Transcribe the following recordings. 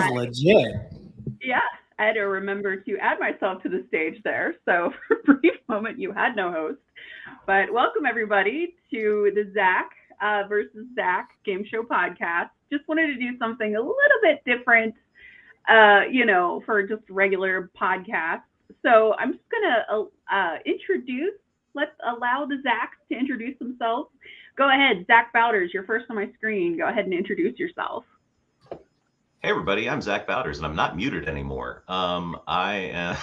was legit. Yeah, I had to remember to add myself to the stage there. So for a brief moment, you had no host. But welcome everybody to the Zach versus Zach Game Show podcast. Just wanted to do something a little bit different, for just regular podcasts. So I'm just gonna let's allow the Zachs to introduce themselves. Go ahead, Zach Bowders, you're first on my screen. Go ahead and introduce yourself. Hey everybody, I'm Zach Bowders and I'm not muted anymore. I am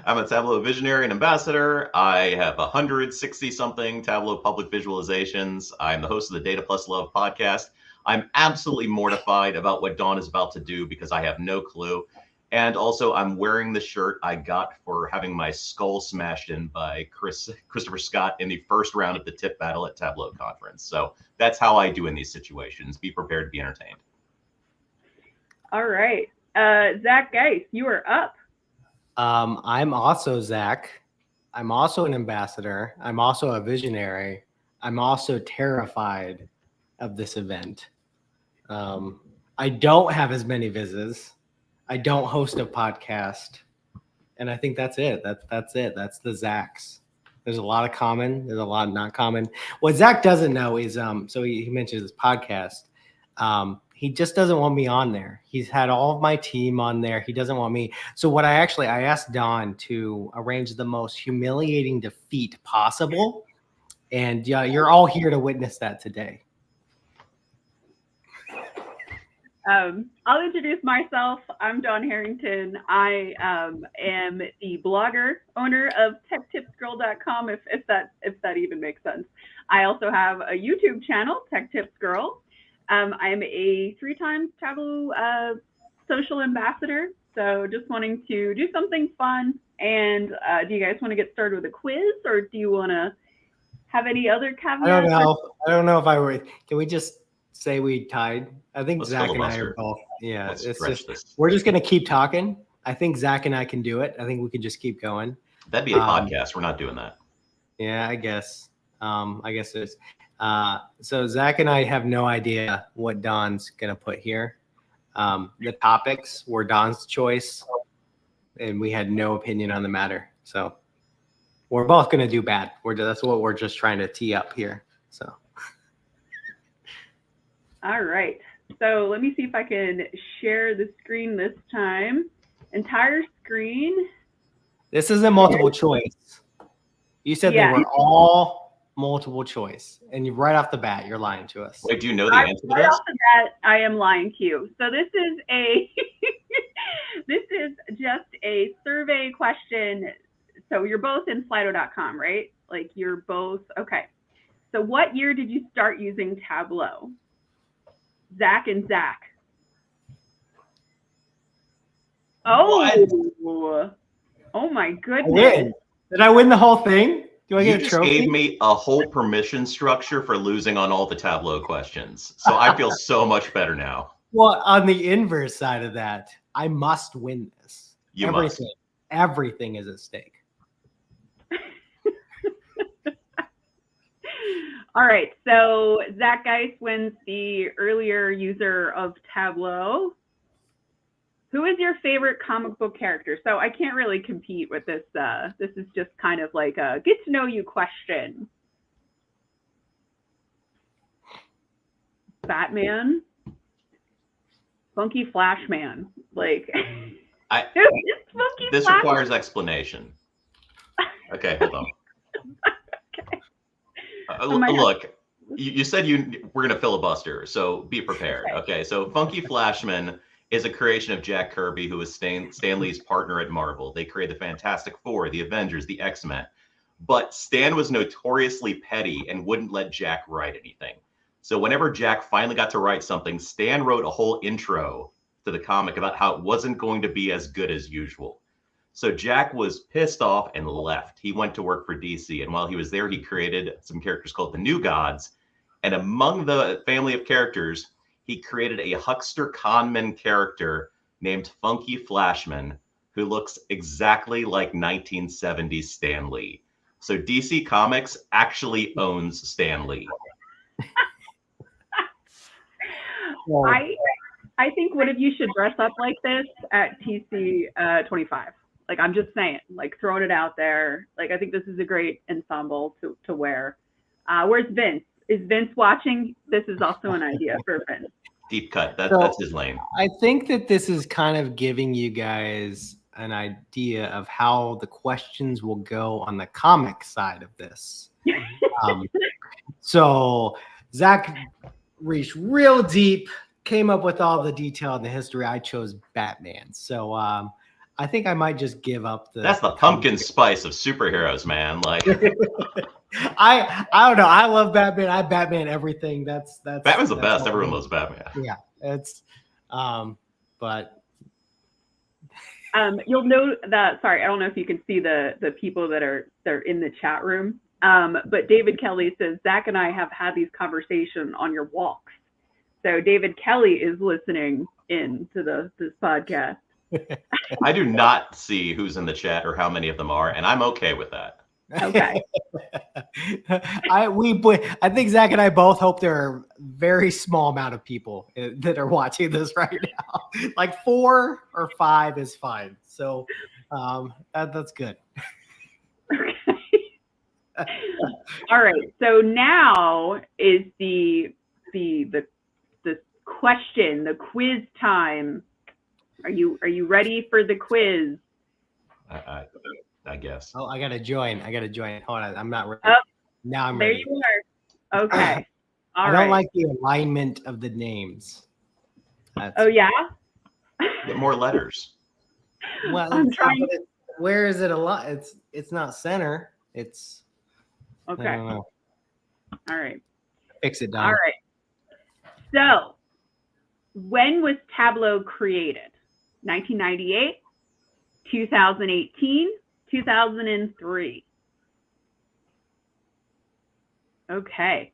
I'm a Tableau visionary and ambassador. I have 160 something Tableau public visualizations. I'm the host of the Data Plus Love podcast. I'm absolutely mortified about what Dawn is about to do because I have no clue. And also I'm wearing the shirt I got for having my skull smashed in by Christopher Scott in the first round of the tip battle at Tableau conference. So that's how I do in these situations. Be prepared to be entertained. All right. Zach Geis, you are up. I'm also Zach. I'm also an ambassador. I'm also a visionary. I'm also terrified of this event. I don't have as many visits. I don't host a podcast. And I think that's it. That's it. That's the Zachs. There's a lot of common. There's a lot of not common. What Zach doesn't know is, so he mentioned his podcast. He just doesn't want me on there. He's had all of my team on there. He doesn't want me. So what I asked Don to arrange the most humiliating defeat possible. And you're all here to witness that today. I'll introduce myself. I'm Dawn Harrington. I am the blogger, owner of TechTipsGirl.com, if that even makes sense. I also have a YouTube channel, Tech Tips Girl. I am a 3-time Tableau social ambassador. So just wanting to do something fun. And do you guys want to get started with a quiz, or do you want to have any other caveats? I don't know if I were. Can we just say we tied? I think Let's Zach filibuster. and I are both. Yeah, We're just gonna keep talking. I think Zach and I can do it. I think we can just keep going. That'd be a podcast. We're not doing that. Yeah, I guess. There's. So Zach and I have no idea what Don's gonna put here. The topics were Don's choice, and we had no opinion on the matter. So we're both gonna do bad. That's what we're just trying to tee up here. So. All right. So let me see if I can share the screen this time. Entire screen. This isn't multiple choice. You said they were all multiple choice, and you right off the bat, you're lying to us. Wait, do you know the answer to this? Right off the bat, I am lying to you. So this is this is just a survey question. So you're both in Slido.com, right? Like you're both, okay. So what year did you start using Tableau? Zach and Zach. Oh, oh my goodness. Did I win the whole thing? Do I get a trophy? You just gave me a whole permission structure for losing on all the Tableau questions. So I feel so much better now. Well, on the inverse side of that, I must win this. Everything is at stake. All right, so Zach Geis wins the earlier user of Tableau. Who is your favorite comic book character? So I can't really compete with this. This is just kind of like a get to know you question. Batman? Funky Flashman. Like, this requires explanation. Okay, hold on. Look, you said we're going to filibuster, so be prepared. Okay, so Funky Flashman is a creation of Jack Kirby, who is Stan Lee's partner at Marvel. They created the Fantastic Four, the Avengers, the X-Men. But Stan was notoriously petty and wouldn't let Jack write anything. So whenever Jack finally got to write something, Stan wrote a whole intro to the comic about how it wasn't going to be as good as usual. So Jack was pissed off and left. He went to work for DC. And while he was there, he created some characters called the New Gods. And among the family of characters, he created a huckster conman character named Funky Flashman, who looks exactly like 1970s Stan Lee. So DC Comics actually owns Stan Lee. I think one of you should dress up like this at TC 25. Like, I'm just saying, like, throwing it out there. Like, I think this is a great ensemble to wear. Where's Vince? Is Vince watching? This is also an idea for Vince. Deep cut. So- That's his lane. I think that this is kind of giving you guys an idea of how the questions will go on the comic side of this. So Zach reached real deep, came up with all the detail in the history. I chose Batman. So I think I might just give up the. That's the pumpkin spice of superheroes, man. Like I don't know. I love Batman. I Batman everything. That's Batman's the that's best. all Everyone I- loves Batman. Yeah, it's but You'll know that. Sorry, I don't know if you can see the people that are in the chat room. But David Kelly says Zach and I have had these conversations on your walks. So David Kelly is listening in to this podcast. I do not see who's in the chat or how many of them are, and I'm okay with that. Okay. I think Zach and I both hope there are a very small amount of people that are watching this right now. Like 4 or 5 is fine. So that's good. Okay. All right. So now is the question, the quiz time. Are you ready for the quiz? I guess. Oh, I gotta join. Hold on, I'm not ready. Oh, Now I'm there ready. you are. Okay. All I right. don't like the alignment of the names. Oh yeah. Get more letters. Well, I'm trying. Where is it a lot? It's not center. It's I Okay. don't know. All right. Fix it, Don. All right. So, when was Tableau created? 1998, 2018, 2003. Okay.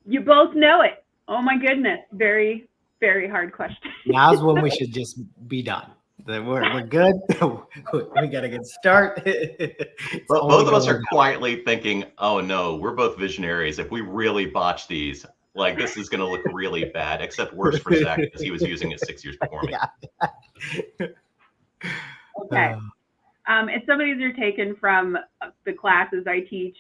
You both know it. Oh my goodness. Very, very hard question. Now's when we should just be done. We're good. We got a good start. But both of us are quietly thinking, "Oh no, we're both visionaries. If we really botch these, like this is going to look really bad." Except worse for Zach because he was using it 6 years before me. Yeah. Okay. And some of these are taken from the classes I teach.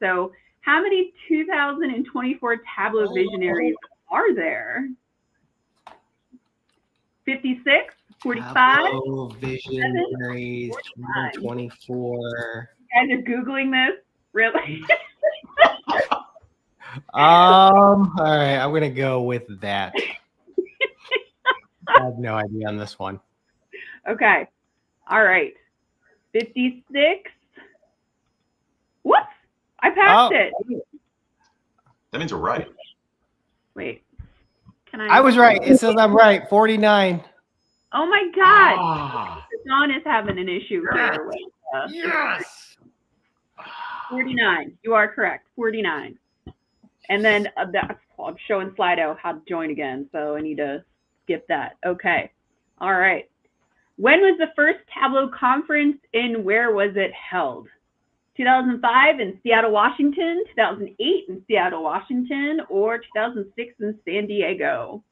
So how many 2024 Tableau visionaries are there? 56? 45? Tableau Visionaries 2024. You guys are Googling this? Really? All right, I'm gonna go with that. I have no idea on this one. Okay. All right. 56. Whoops! I passed it. That means we're right. Wait. Can I was right. It says I'm right. 49. Oh my God. Ah, John is having an issue here. With, Yes. 49. You are correct. 49. And then I'm showing Slido how to join again, so I need to skip that. Okay. All right. When was the first Tableau conference and where was it held? 2005 in Seattle, Washington, 2008 in Seattle, Washington, or 2006 in San Diego?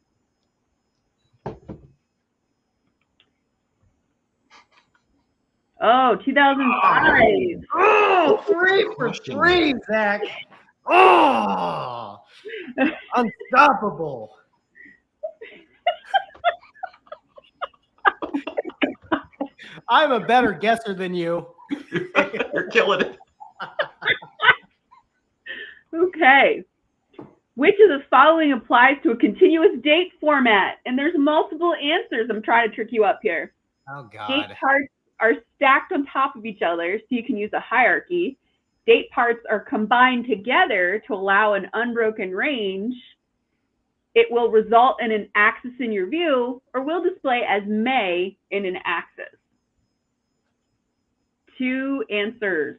Oh, 2005. Oh, 3 for 3, Zach. Oh, unstoppable. I'm a better guesser than you. you're killing it. Okay. Which of the following applies to a continuous date format? And there's multiple answers. I'm trying to trick you up here. Oh, Date God. parts are stacked on top of each other, so you can use a hierarchy. Date parts are combined together to allow an unbroken range. It will result in an axis in your view, or will display as may in an axis. 2 answers.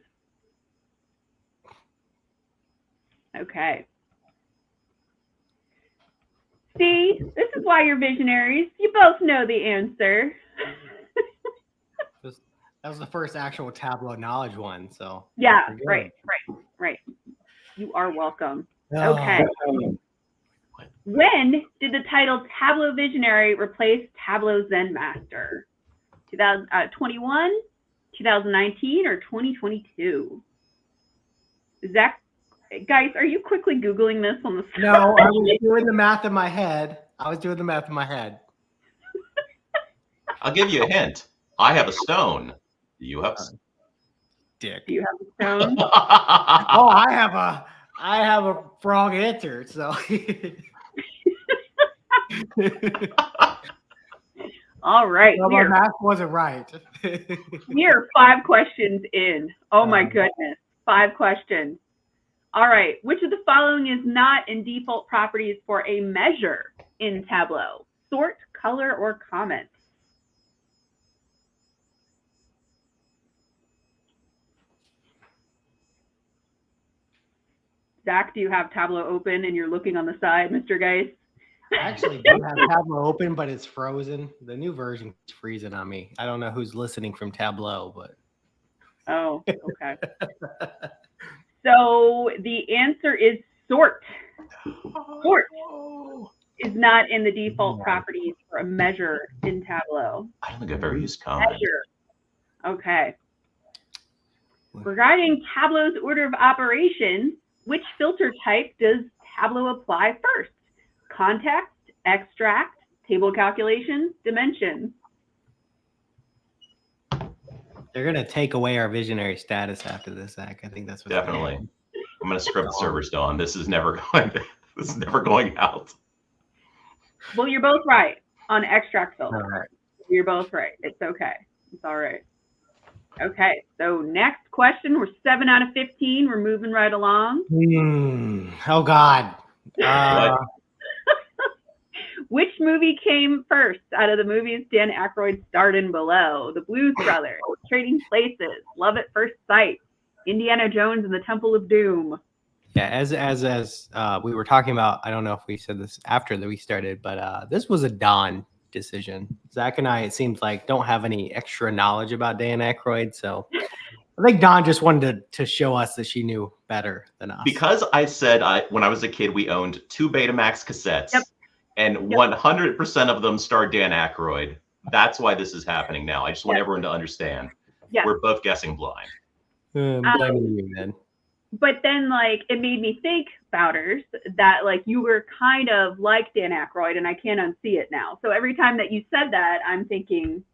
Okay. See, this is why you're visionaries. You both know the answer. That was the first actual Tableau knowledge one. So Yeah, we're good. right. You are welcome. Oh, Okay. When did the title Tableau Visionary replace Tableau Zen Master? 2021, 2019, or 2022? Zach, guys, are you quickly Googling this on the side? No, I was doing the math in my head. I'll give you a hint. I have a stone. You have Dick. Do you have a stone? Oh, I have a wrong answer. So. All right. No, my math wasn't right. We are 5 questions in. Oh my goodness. 5 questions. All right. Which of the following is not in default properties for a measure in Tableau? Sort, color, or comment? Zach, do you have Tableau open and you're looking on the side, Mr. Geis? I actually do have Tableau open, but it's frozen. The new version is freezing on me. I don't know who's listening from Tableau, but. Oh, okay. So the answer is sort. Sort is not in the default properties for a measure in Tableau. I don't think I've ever used comment. Measure. Okay. Regarding Tableau's order of operations, which filter type does Tableau apply first? Context, extract, table calculations, dimensions. They're going to take away our visionary status after this, Zach. I think that's what. Definitely. I'm going to script the servers, Dawn. This is never going out. Well, you're both right on extract filter. All right. You're both right. It's okay. It's all right. Okay, so next question. We're 7 out of 15. We're moving right along. Oh, God. Which movie came first out of the movies Dan Aykroyd starred in below? The Blues Brothers, Trading Places, Love at First Sight, Indiana Jones and the Temple of Doom. Yeah, as we were talking about, I don't know if we said this after that we started, but this was a Don decision. Zach and I, it seems like, don't have any extra knowledge about Dan Aykroyd, so I think Don just wanted to show us that she knew better than us. Because I said when I was a kid, we owned 2 Betamax cassettes, and 100% of them starred Dan Aykroyd. That's why this is happening now. I just want everyone to understand. We're both guessing blind. Blaming you, then. But then, like, it made me think, Bouters, that, like, you were kind of like Dan Aykroyd, and I can't unsee it now. So every time that you said that, I'm thinking,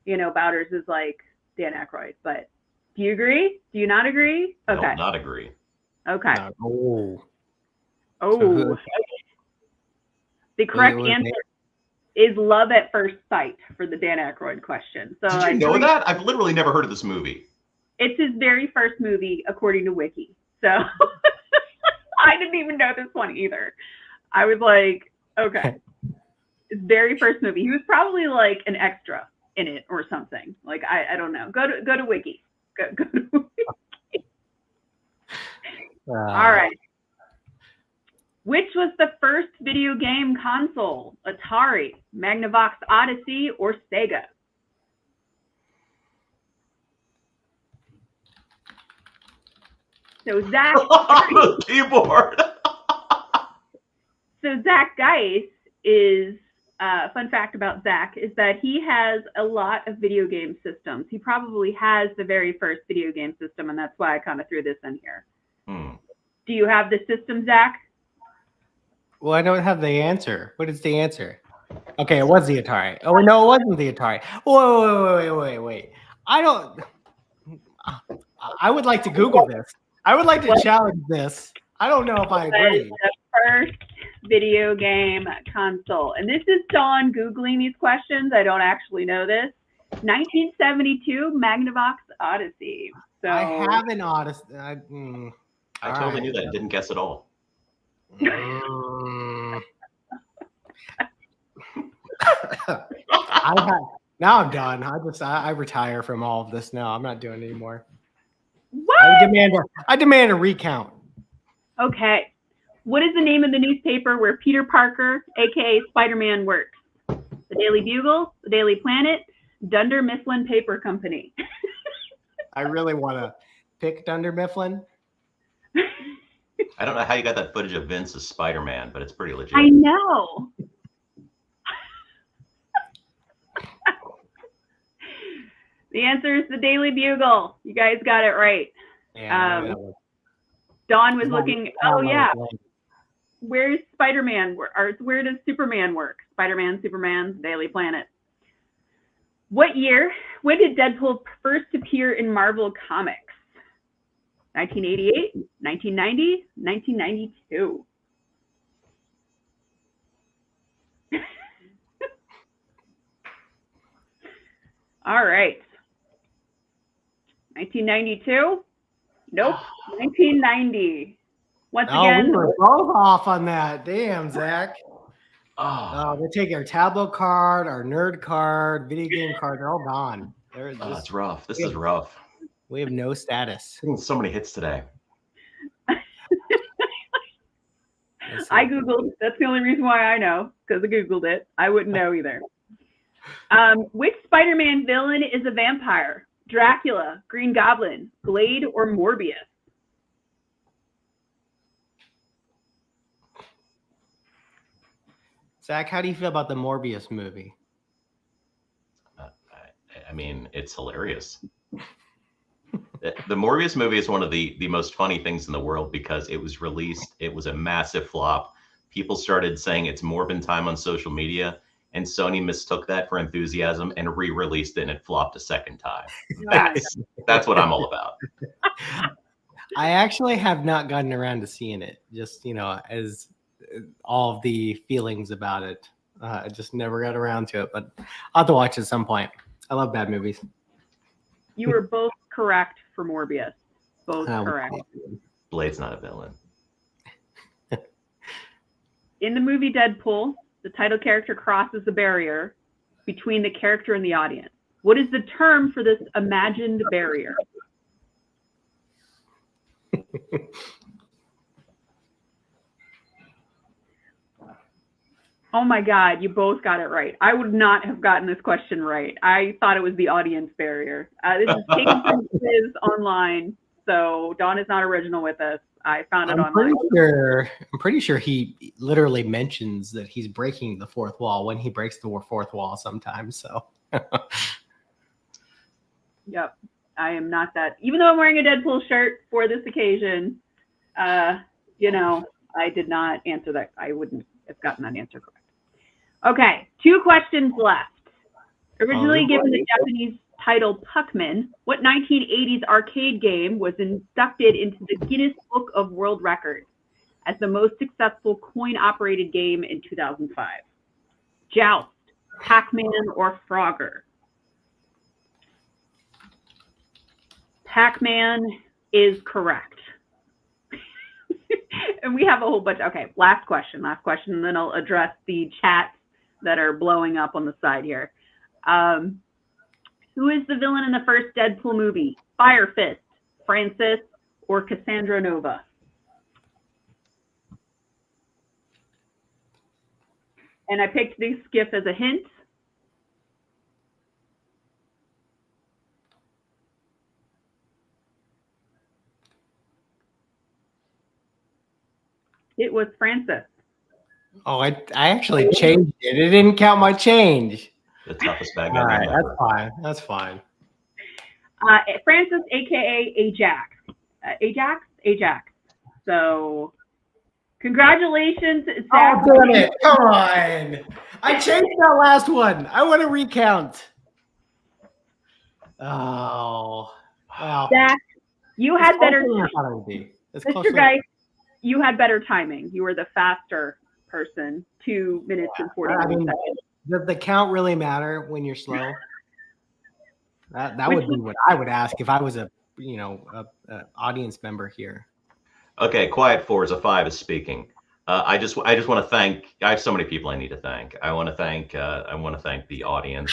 you know, Bouters is like Dan Aykroyd. But do you agree? Do you not agree? Okay. No, not agree. Okay. Oh. Oh. The correct answer is Love at First Sight for the Dan Aykroyd question. So did you know that? I've literally never heard of this movie. It's his very first movie, according to Wiki. So I didn't even know this one either. I was like, okay. His very first movie. He was probably like an extra in it or something. Like, I don't know. Go to Wiki. Go to Wiki. All right. Which was the first video game console? Atari, Magnavox Odyssey, or Sega? So Zach, keyboard. So Zach Geis is fun fact about Zach is that he has a lot of video game systems. He probably has the very first video game system, and that's why I kind of threw this in here. Do you have the system, Zach? Well, I don't have the answer. What is the answer? Okay, it was the Atari. Oh, no, it wasn't the Atari. Wait. I would like to Google this. I would like to challenge this. I don't know if I agree. The first video game console. And this is Dawn Googling these questions. I don't actually know this. 1972 Magnavox Odyssey. So I have an Odyssey. I totally knew that. Didn't guess at all. Now I'm done. I retire from all of this now. I'm not doing it anymore. What? I demand a recount. Okay. What is the name of the newspaper where Peter Parker, aka Spider-Man, works? The Daily Bugle, the Daily Planet, Dunder Mifflin Paper Company. I really want to pick Dunder Mifflin. I don't know how you got that footage of Vince as Spider-Man, but it's pretty legit. I know. The answer is the Daily Bugle. You guys got it right. Yeah. Dawn was looking. Oh yeah. Like, Where's Spider-Man? Or where does Superman work? Spider-Man, Superman, Daily Planet. What year? When did Deadpool first appear in Marvel Comics? 1988, 1990, 1992. All right. 1992? Nope. 1990. Once again. We were both off on that. Damn, Zach. Oh, They take our tablet card, our nerd card, video game card. They're all gone. it's rough. This is rough. We have no status. So many hits today. I Googled. That's the only reason why I know, because I Googled it. I wouldn't know either. Which Spider-Man villain is a vampire? Dracula, Green Goblin, Blade, or Morbius? Zach, how do you feel about the Morbius movie? I mean, it's hilarious. The Morbius movie is one of the most funny things in the world because it was released. It was a massive flop. People started saying it's Morbin time on social media, and Sony mistook that for enthusiasm and re-released it, and it flopped a second time. That's what I'm all about. I actually have not gotten around to seeing it. Just, as all of the feelings about it. I just never got around to it, but I'll have to watch it at some point. I love bad movies. You were both correct for Morbius. Both correct. Blade's not a villain. In the movie Deadpool, the title character crosses a barrier between the character and the audience. What is the term for this imagined barrier? Oh my God, you both got it right. I would not have gotten this question right. I thought it was the audience barrier. This is taken from quiz online, so Dawn is not original with us. I found it online. I'm pretty sure he literally mentions that he's breaking the fourth wall when he breaks the fourth wall sometimes. So. Yep, I am not that. Even though I'm wearing a Deadpool shirt for this occasion, I did not answer that. I wouldn't have gotten that answer correct. Okay, 2 questions left. Originally given the Japanese title Puckman, what 1980s arcade game was inducted into the Guinness Book of World Records as the most successful coin-operated game in 2005? Joust, Pac-Man, or Frogger? Pac-Man is correct. And we have a whole bunch. Okay, last question, and then I'll address the chats that are blowing up on the side here. Who is the villain in the first Deadpool movie? Fire Fist, Francis, or Cassandra Nova? And I picked this GIF as a hint. It was Francis. Oh, I actually changed it. It didn't count my change. The toughest bad guy. All right, that's fine. Francis, aka Ajax. Ajax. So, congratulations, Zach. Oh, damn it! Come on. I changed that last one. I want to recount. Oh, well. Zach, you had better. Mr. Guy, you had better timing. You were the faster person. 2 minutes and 41 seconds. Does the count really matter when you're slow? That would be what I would ask if I was a audience member here. Okay, Quiet 4 is a 5 is speaking. I just want to thank. I have so many people I need to thank. I want to thank the audience.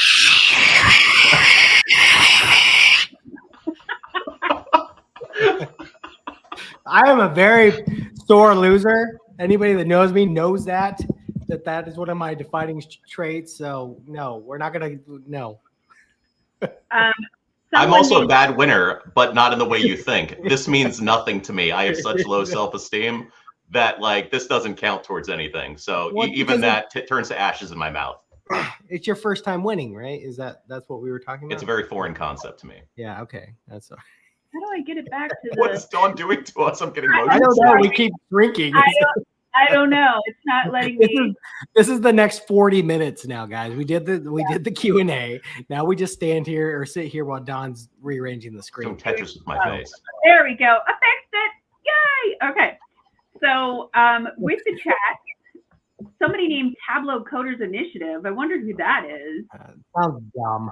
I am a very sore loser. Anybody that knows me knows that is one of my defining traits. So no, we're not gonna no. I'm also a named- bad winner, but not in the way you think. This means nothing to me. I have such low self-esteem that like this doesn't count towards anything. So Well, even because that turns to ashes in my mouth. it's your first time winning, right? That's what we were talking about? It's a very foreign concept to me. Yeah, okay. That's all. How do I get it back to What the? is Dawn doing to us? I'm getting I motion I don't know. sick. We keep drinking. I don't know. It's not letting me. This is the next 40 minutes now, guys. We did the Q&A. Now we just stand here or sit here while Don's rearranging the screen. Doing Tetris with my face. There we go. I fixed it. Yay! Okay. So with the chat, somebody named Tableau Coders Initiative. I wondered who that is. Sounds dumb.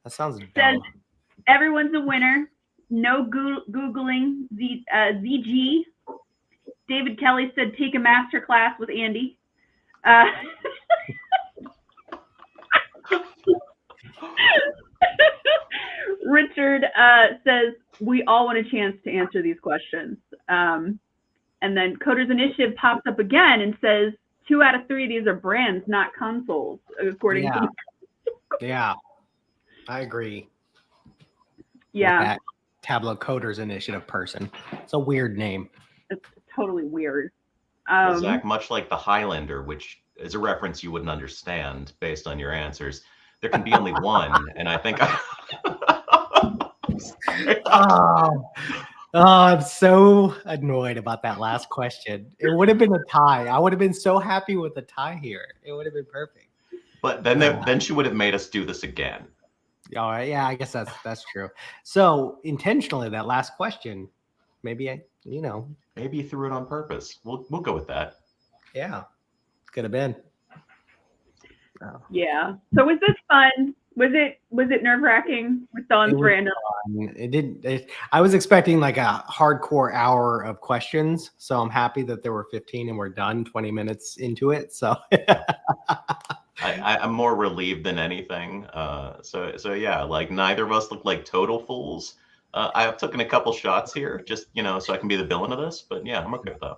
That sounds Says dumb. everyone's a winner. No Googling ZG. David Kelly said take a master class with Andy. Richard says we all want a chance to answer these questions. And then Coders Initiative pops up again and says 2 out of 3 of these are brands, not consoles, according to. Yeah, I agree. Yeah, With that Tableau Coders Initiative person. It's a weird name. it's totally weird. Well, Zach, much like the Highlander, which is a reference you wouldn't understand based on your answers, there can be only one, and I think Oh, I'm so annoyed about that last question. It would have been a tie. I would have been so happy with a tie here. It would have been perfect. But then she would have made us do this again. All right. Yeah, I guess that's true. So intentionally, that last question, maybe Maybe you threw it on purpose. We'll go with that. yeah, could have been. Oh. Yeah. So was this fun? Was it nerve-wracking with Dawn's random? It didn't. I was expecting like a hardcore hour of questions, so I'm happy that there were 15 and we're done 20 minutes into it. So I'm more relieved than anything. So yeah, like neither of us look like total fools. I've taken a couple shots here, just so I can be the villain of this. But yeah, I'm okay with that.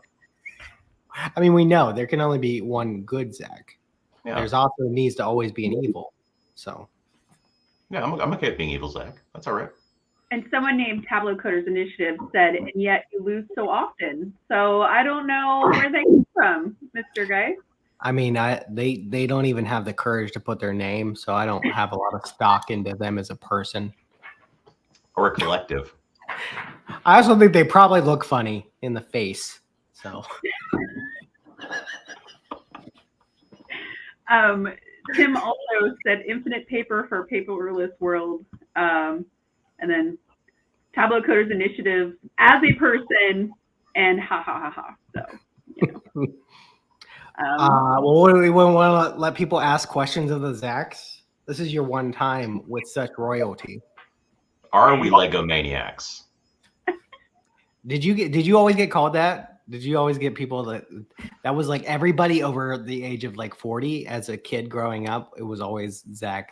I mean, we know there can only be one good Zach. Yeah. There's also needs to always be an evil. So yeah, I'm okay with being evil, Zach. That's all right. And someone named Tableau Coders Initiative said, and yet you lose so often. So I don't know where they came from, Mr. Guy. I mean, they don't even have the courage to put their name, so I don't have a lot of stock into them as a person. Or a collective. I also think they probably look funny in the face. So Tim also said infinite paper for paperless world. And then Tableau Coders Initiative as a person and ha ha ha ha. So, well, we want to let people ask questions of the Zachs. This is your one time with such royalty. Are we Lego maniacs? Did you always get called that? Did you always get people that was like everybody over the age of like 40 as a kid growing up? It was always Zach,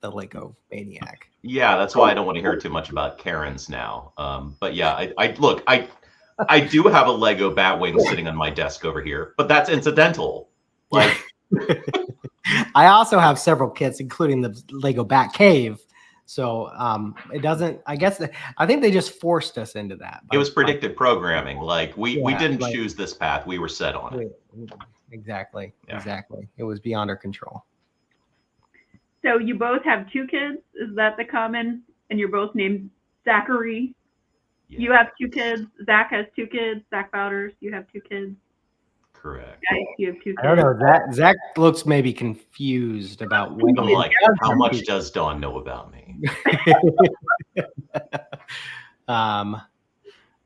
the Lego maniac. Yeah, that's why I don't want to hear too much about Karens now. But yeah, I do have a Lego Batwing sitting on my desk over here, but that's incidental. Like, I also have several kits, including the Lego Bat Cave. So it doesn't. I think they just forced us into that. It was predictive programming. Like we didn't choose this path; we were set on it. Exactly. Yeah. Exactly. It was beyond our control. so you both have 2 kids. Is that the common? And you're both named Zachary. Yeah, You have 2 kids. Zach has 2 kids. Zach Bowders, you have 2 kids. correct. Guys, you have 2 kids. I don't know. Zach looks maybe confused about when. I'm like, how much does Dawn know about me?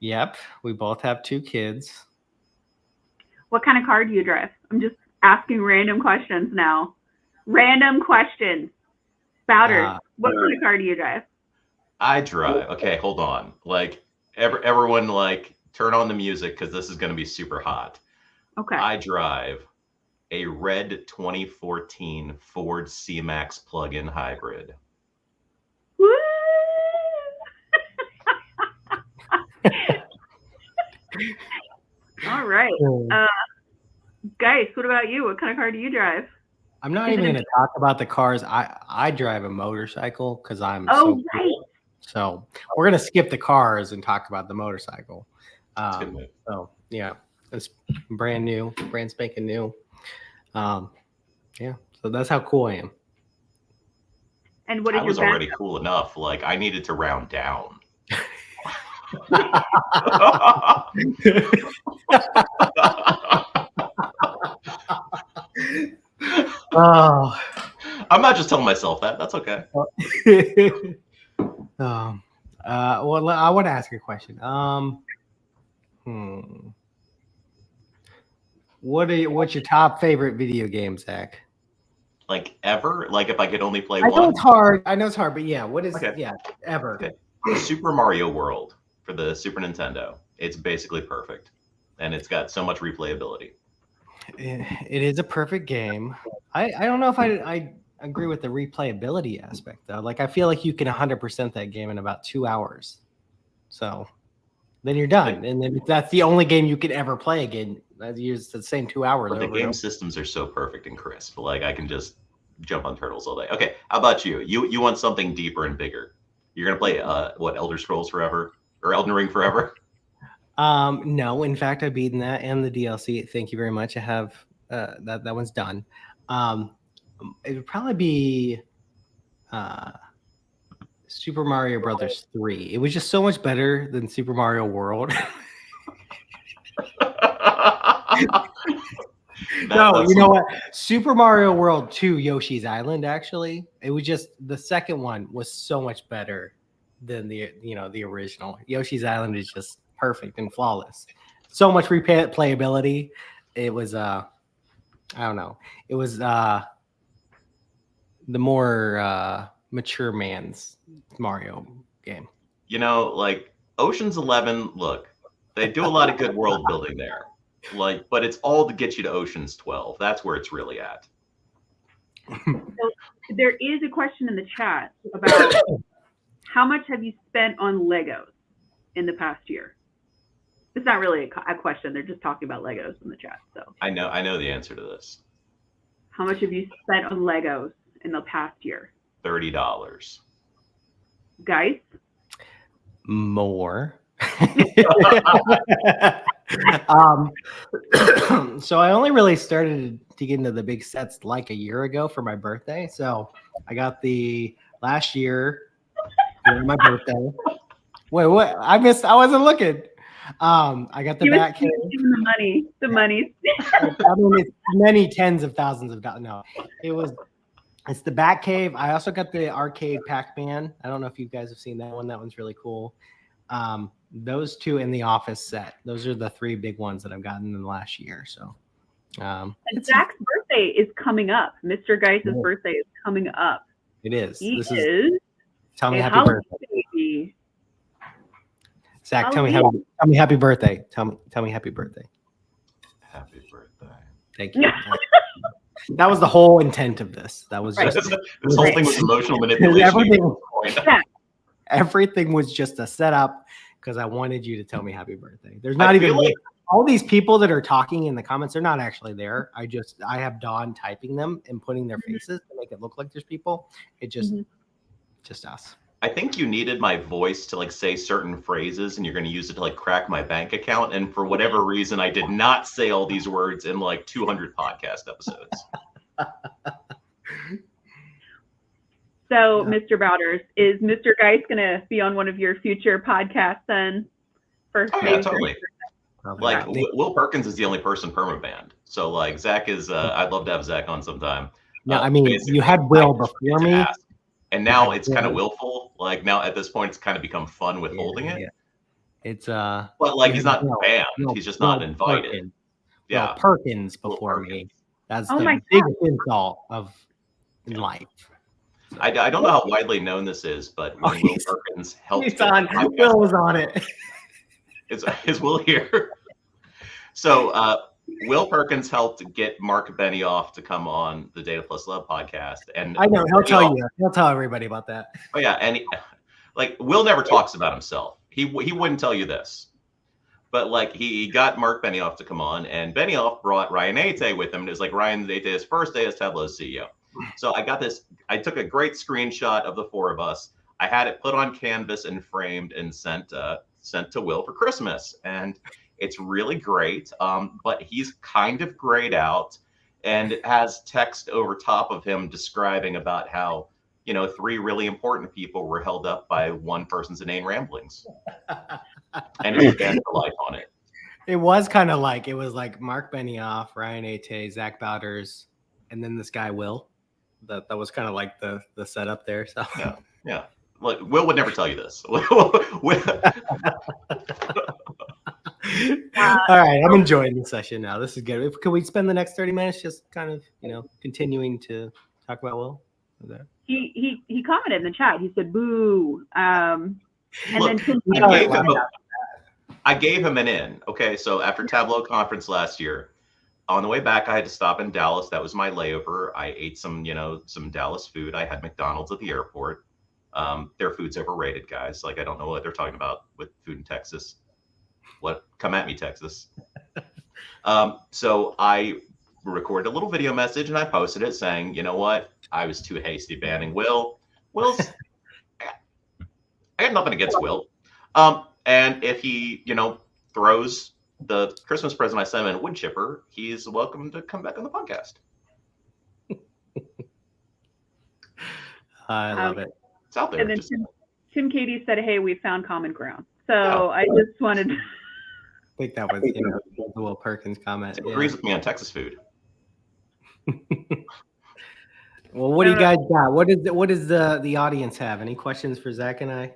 Yep. We both have 2 kids. What kind of car do you drive? I'm just asking random questions now. Random questions. Bowders, what kind of car do you drive? I drive. Okay, hold on. Like everyone, like turn on the music because this is going to be super hot. Okay. I drive a red 2014 Ford C-Max plug-in hybrid. Woo! All right. Guys, what about you? What kind of car do you drive? I'm not even going to talk about the cars. I drive a motorcycle because I'm Oh, right. So we're gonna skip the cars and talk about the motorcycle. That's a good move. So yeah, it's brand new, brand spanking new. Yeah, so that's how cool I am. And what I is was your already cool enough. Like I needed to round down. Oh. I'm not just telling myself that. That's okay. Well, I want to ask you a question. What's your top favorite video game, Zach? Like ever? Like if I could only play I know one? it's hard. But yeah, what is Okay. ever? Okay. Super Mario World for the Super Nintendo. It's basically perfect. And it's got so much replayability. It is a perfect game. I don't know if I agree with the replayability aspect though. Like I feel like you can 100% that game in about 2 hours. So then you're done. And then if that's the only game you could ever play again, that use the same 2 hours. But the game systems are so perfect and crisp. Like I can just jump on turtles all day. Okay, how about you? You want something deeper and bigger. You're gonna play Elder Scrolls Forever or Elden Ring Forever? No, in fact, I've beaten that and the DLC. Thank you very much. I have that one's done. It would probably be Super Mario Brothers 3. It was just so much better than Super Mario World. No, you know what? Super Mario World 2 Yoshi's Island, actually. It was just the second one was so much better than the original. Yoshi's Island is just perfect and flawless. So much replayability. It was I don't know. It was the more mature man's Mario game. You know, like Ocean's 11, look, they do a lot of good world building there. Like, but it's all to get you to Ocean's 12. That's where it's really at. So there is a question in the chat about how much have you spent on Legos in the past year? It's not really a question. They're just talking about Legos in the chat. So I know the answer to this. How much have you spent on Legos in the past year? $30. Guys? More. So I only really started to get into the big sets like a year ago for my birthday. So I got the last year for my birthday. Wait, what? I wasn't looking. I got the Batcave. The money. I mean, it's many tens of thousands of dollars. No, it's the Batcave. I also got the arcade Pac-Man. I don't know if you guys have seen that one. That one's really cool. Those two in the Office set. Those are the three big ones that I've gotten in the last year. So, and Zach's birthday is coming up. Mr. Geis's birthday is coming up. It is. Tell me happy birthday. Baby. Zach, tell me happy birthday. Tell me happy birthday. Happy birthday. Thank you. That was the whole intent of this. That was just this whole thing was emotional manipulation. Everything was just a setup because I wanted you to tell me happy birthday. There's not even all these people that are talking in the comments. They're not actually there. I have Dawn typing them and putting their faces to make it look like there's people. It just us. I think you needed my voice to like say certain phrases and you're going to use it to like crack my bank account. And for whatever reason, I did not say all these words in like 200 podcast episodes. So, Mr. Bowders, is Mr. Geis going to be on one of your future podcasts then? Yeah, totally. Like Will Perkins is the only person permabanned. So like Zach is, I'd love to have Zach on sometime. No, I mean, you had Will before me. And now it's kind of willful. Like now at this point, it's kind of become fun withholding it. Yeah. It's but like he's not banned. He's just not invited. Perkins. Yeah, Will Perkins before me. That's the biggest insult of life. I don't know how widely known this is, but when Will Perkins helped, Will was on it. Is Will here? So Will Perkins helped get Mark Benioff to come on the Data Plus Love podcast, and I know he'll tell everybody about that. Oh yeah, and Will never talks about himself. He wouldn't tell you this, but like he got Mark Benioff to come on, and Benioff brought Ryan Ate with him. And it was like Ryan Ate's first day as Tableau's CEO. So I got this. I took a great screenshot of the four of us. I had it put on canvas and framed and sent to Will for Christmas, and it's really great. But he's kind of grayed out, and it has text over top of him describing about how 3 really important people were held up by one person's inane ramblings, and it's Band for Life on it. It was kind of like, it was like Mark Benioff, Ryan Ate, Zach Bowders, and then this guy Will. That was kind of like the setup there. So yeah. Look, Will would never tell you this. All right, I'm enjoying the session now. This is good. Can we spend the next 30 minutes just kind of continuing to talk about Will? He commented in the chat. He said boo. And Look, then I gave him an in. Okay, so after Tableau conference last year, on the way back, I had to stop in Dallas. That was my layover. I ate some Dallas food. I had McDonald's at the airport. Their food's overrated, guys. Like, I don't know what they're talking about with food in Texas. Come at me, Texas. So I recorded a little video message and I posted it saying, you know what? I was too hasty banning Will. I got nothing against Will. And if he, throws the Christmas present I sent him in a wood chipper, he's welcome to come back on the podcast. I love it. It's out there. And then Tim Katie said, hey, we found common ground. So I just wanted to... I think that was the Will Perkins comment. It agrees with me on Texas food. Well, what do you guys got? What does the audience have? Any questions for Zach and I?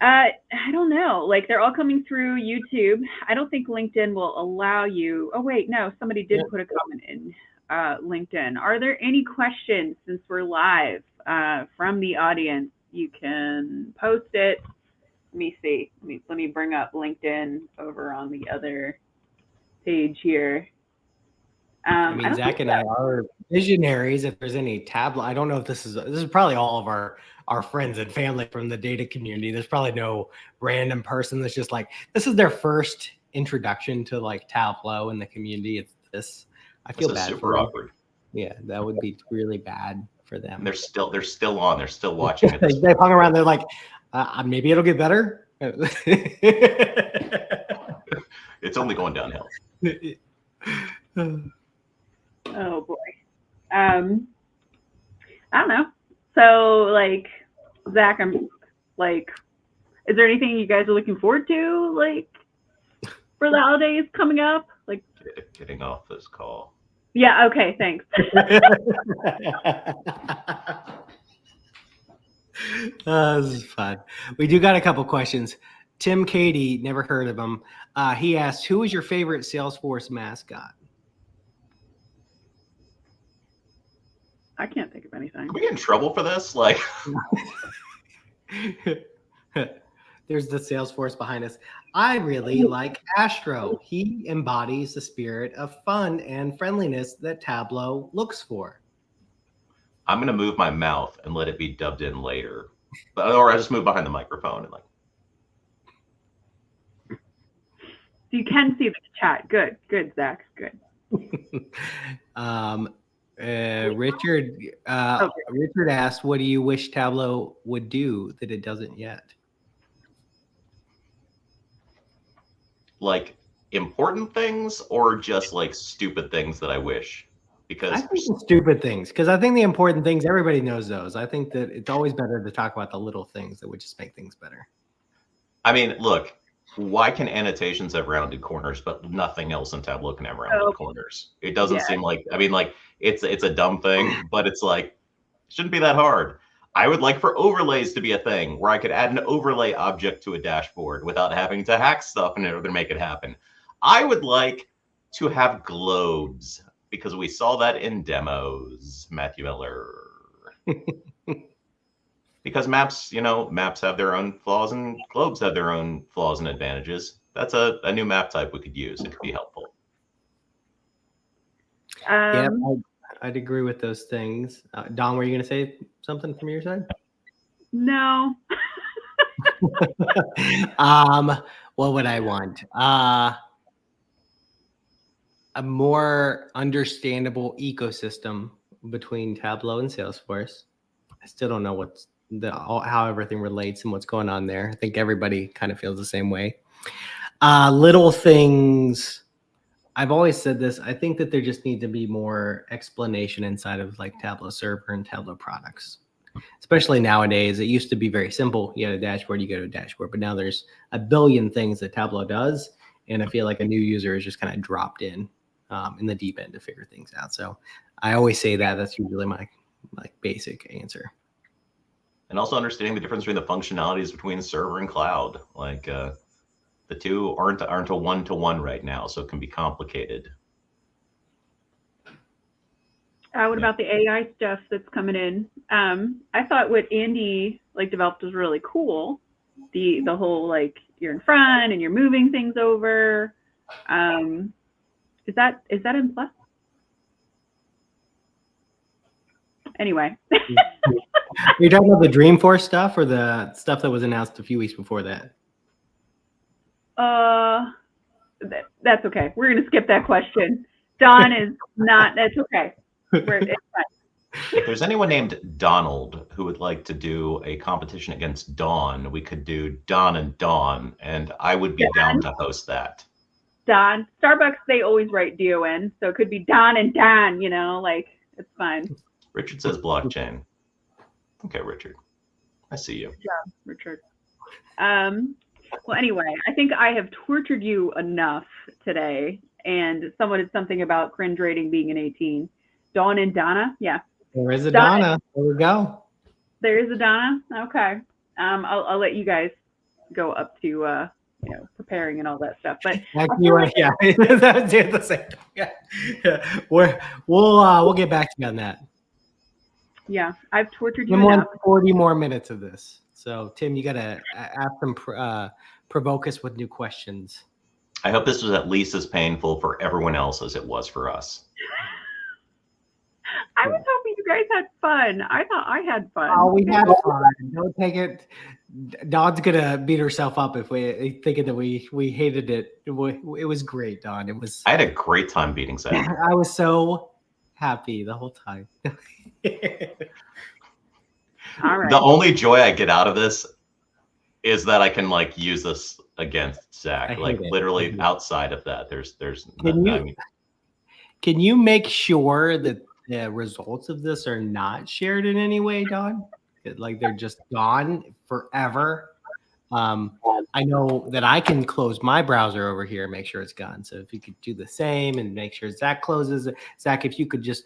I don't know. Like, they're all coming through YouTube. I don't think LinkedIn will allow you. Oh, wait, no. Somebody did put a comment in LinkedIn. Are there any questions since we're live from the audience? You can post it. Let me see. Let me bring up LinkedIn over on the other page here. I mean, Zach and I are visionaries. If there's any Tableau, I don't know if this is probably all of our friends and family from the data community. There's probably no random person that's just like, this is their first introduction to like Tableau in the community. It's this. I feel bad. Super awkward. Yeah, that would be really bad for them. And they're still on. They're still watching it. They hung around. They're like, maybe it'll get better. It's only going downhill. Oh boy. I don't know. So, like, Zach, I'm like, is there anything you guys are looking forward to, like, for the holidays coming up? Like, getting off this call. Yeah. Okay. Thanks. This is fun. We do got a couple questions. Tim Katie, never heard of him. He asked, who is your favorite Salesforce mascot? I can't think of anything. Can we get in trouble for this? Like, there's the Salesforce behind us. I really like Astro. He embodies the spirit of fun and friendliness that Tableau looks for. I'm going to move my mouth and let it be dubbed in later. Or I just move behind the microphone and like. You can see the chat. Good, Zach. Good. Richard asked, what do you wish Tableau would do that it doesn't yet? Like important things or just like stupid things that I wish? Because I think stupid things, because I think the important things, everybody knows those. I think that it's always better to talk about the little things that would just make things better. I mean, look, why can annotations have rounded corners, but nothing else in Tableau can have rounded corners? It doesn't seem like, I mean, like it's a dumb thing, but it's like, it shouldn't be that hard. I would like for overlays to be a thing where I could add an overlay object to a dashboard without having to hack stuff in order to make it happen. I would like to have globes because we saw that in demos, Matthew Miller. Because maps, maps have their own flaws and globes have their own flaws and advantages. That's a new map type we could use. It could be helpful. Yeah, I'd agree with those things. Don, were you going to say something from your side? No. What would I want? A more understandable ecosystem between Tableau and Salesforce. I still don't know what's how everything relates and what's going on there. I think everybody kind of feels the same way. Little things. I've always said this. I think that there just need to be more explanation inside of like Tableau Server and Tableau products, especially nowadays. It used to be very simple. You had a dashboard, you go to a dashboard, but now there's a billion things that Tableau does. And I feel like a new user is just kind of dropped in the deep end to figure things out. So I always say that's usually my basic answer. And also understanding the difference between the functionalities between server and cloud. Like the two aren't a one-to-one right now, so it can be complicated. What about the AI stuff that's coming in? I thought what Andy developed was really cool. The whole you're in front and you're moving things over. Is that in Plus? Anyway. Are you talking about the Dreamforce stuff or the stuff that was announced a few weeks before that? That's okay. We're going to skip that question. Don is not, that's okay. It's fine. If there's anyone named Donald who would like to do a competition against Dawn, we could do Don and Dawn, and I would be down to host that. Don. Starbucks, they always write DON, so it could be Don and Don, it's fine. Richard says blockchain. Okay, Richard. I see you. Yeah, Richard. Well, anyway, I think I have tortured you enough today, and someone did something about cringe rating being an 18. Dawn and Donna, yeah. There is a Donna. There we go. There is a Donna. Okay. I'll let you guys go up to preparing and all that stuff. But yeah, that's the same. Yeah. We'll get back to you on that. Yeah, I've tortured you enough. enough. 40 more minutes of this. So Tim, you gotta ask them, provoke us with new questions. I hope this was at least as painful for everyone else as it was for us. I was hoping you guys had fun. I thought I had fun. Oh, we had fun. Don't take it. Dawn's gonna beat herself up if we thinking that we hated it. It was great, Dawn. It was. I had a great time beating Zach. I was so happy the whole time. All right. The only joy I get out of this is that I can use this against Zach. Literally outside of that, there's Can you make sure that the results of this are not shared in any way, Dawn? They're just gone forever. I know that I can close my browser over here and make sure it's gone. So if you could do the same and make sure Zach closes it. Zach, if you could just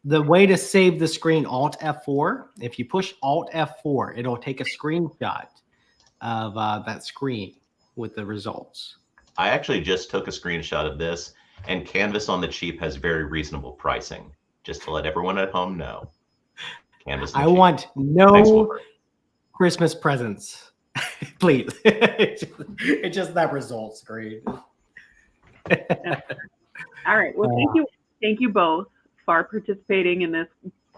the way to save the screen, Alt F4. If you push Alt F4, it'll take a screenshot of that screen with the results. I actually just took a screenshot of this, and Canvas on the cheap has very reasonable pricing. Just to let everyone at home know. Canvas. I want no Christmas presents, please. It's just that result screen. All right. Well, thank you both for participating in this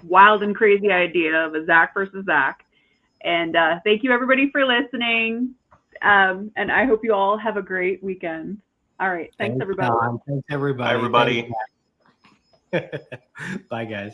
wild and crazy idea of a Zach versus Zach. And thank you everybody for listening. And I hope you all have a great weekend. All right. Thanks everybody. Tom. Thanks everybody. Bye, everybody. Bye guys.